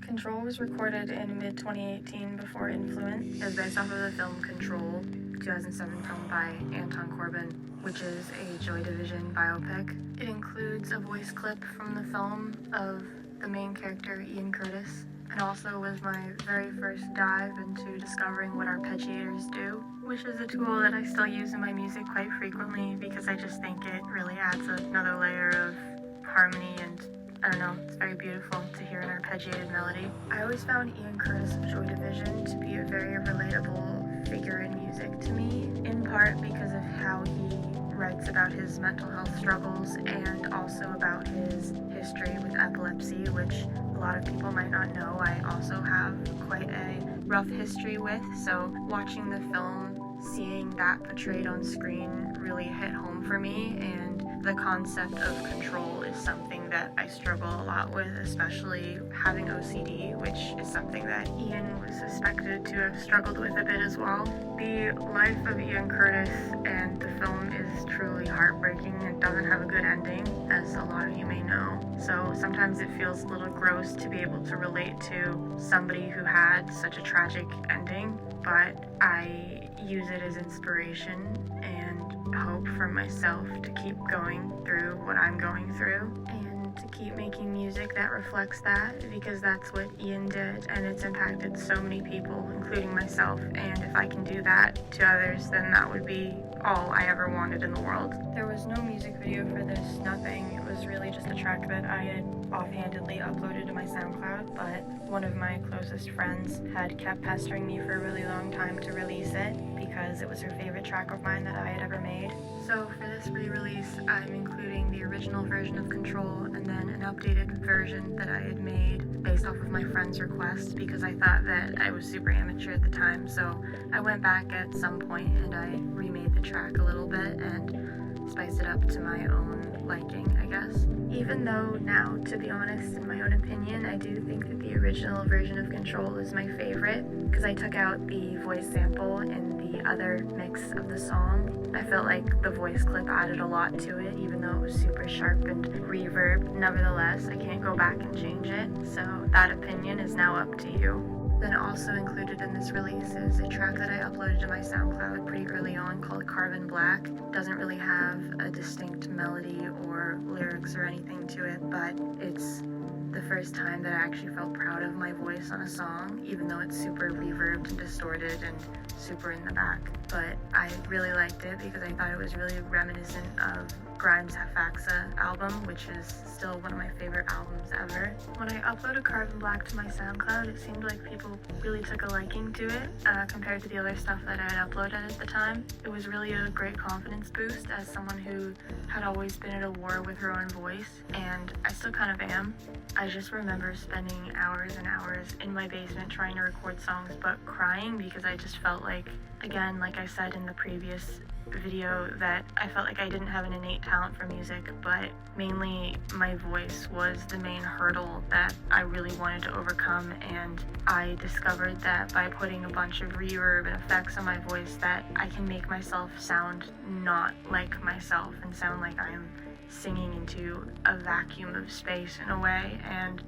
Control was recorded in mid-2018 before Influence. It was based off of the film Control, 2007 film by Anton Corbijn, which is a Joy Division biopic. It includes a voice clip from the film of the main character, Ian Curtis, and also was my very first dive into discovering what arpeggiators do, which is a tool that I still use in my music quite frequently because I just think it really adds another layer of harmony, and I don't know, it's very beautiful to hear an arpeggiated melody. I always found Ian Curtis of Joy Division to be a very relatable figure in music to me, in part because of how he writes about his mental health struggles and also about his history with epilepsy, which a lot of people might not know I also have quite a rough history with. So watching the film, seeing that portrayed on screen really hit home for me, and the concept of control is something that I struggle a lot with, especially having OCD, which is something that Ian was suspected to have struggled with a bit as well. The life of Ian Curtis and the film is truly heartbreaking and doesn't have a good ending, as a lot of you may know. So sometimes it feels a little gross to be able to relate to somebody who had such a tragic ending, but I use it as inspiration and hope for myself to keep going through what I'm going through, and to keep making music that reflects that, because that's what Ian did, and it's impacted so many people, including myself, and if I can do that to others, then that would be all I ever wanted in the world. There was no music video for this, nothing. It was really just a track that I had offhandedly uploaded to my SoundCloud, but one of my closest friends had kept pestering me for a really long time to release it because it was her favorite track of mine that I had ever made. So for this re-release, I'm including the original version of Control and then an updated version that I had made based off of my friend's request, because I thought that I was super amateur at the time. So I went back at some point and I remade the track a little bit and spiced it up to my own liking, I guess. Even though now, to be honest, in my own opinion, I do think that the original version of Control is my favorite, because I took out the voice sample in the other mix of the song. I felt like the voice clip added a lot to it, even though it was super sharp and reverb. Nevertheless, I can't go back and change it, so that opinion is now up to you. Then also included in this release is a track that I uploaded to my SoundCloud pretty early on called Carbon Black. It doesn't really have a distinct melody or lyrics or anything to it, but it's the first time that I actually felt proud of my voice on a song, even though it's super reverbed and distorted and super in the back. But I really liked it because I thought it was really reminiscent of Grimes' Hafaxa album, which is still one of my favorite albums ever. When I uploaded Carbon Black to my SoundCloud, it seemed like people really took a liking to it compared to the other stuff that I had uploaded at the time. It was really a great confidence boost as someone who had always been at a war with her own voice, and I still kind of am. I just remember spending hours and hours in my basement trying to record songs, but crying because I just felt like, again, like I said in the previous video, that I felt like I didn't have an innate talent for music, but mainly my voice was the main hurdle that I really wanted to overcome, and I discovered that by putting a bunch of reverb and effects on my voice that I can make myself sound not like myself and sound like I'm singing into a vacuum of space in a way, and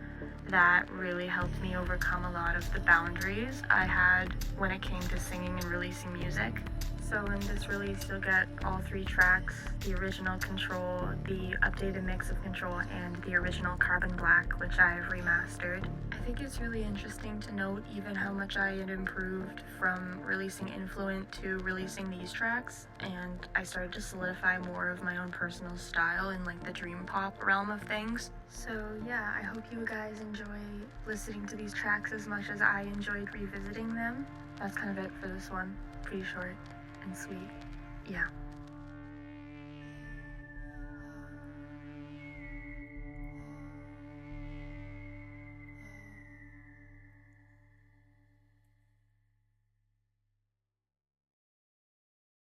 that really helped me overcome a lot of the boundaries I had when it came to singing and releasing music. So in this release, you'll get all 3 tracks, the original Control, the updated mix of Control, and the original Carbon Black, which I've remastered. I think it's really interesting to note even how much I had improved from releasing Influent to releasing these tracks, and I started to solidify more of my own personal style in like the dream pop realm of things. So yeah, I hope you guys enjoy listening to these tracks as much as I enjoyed revisiting them. That's kind of it for this one. Pretty short and sweet. Yeah.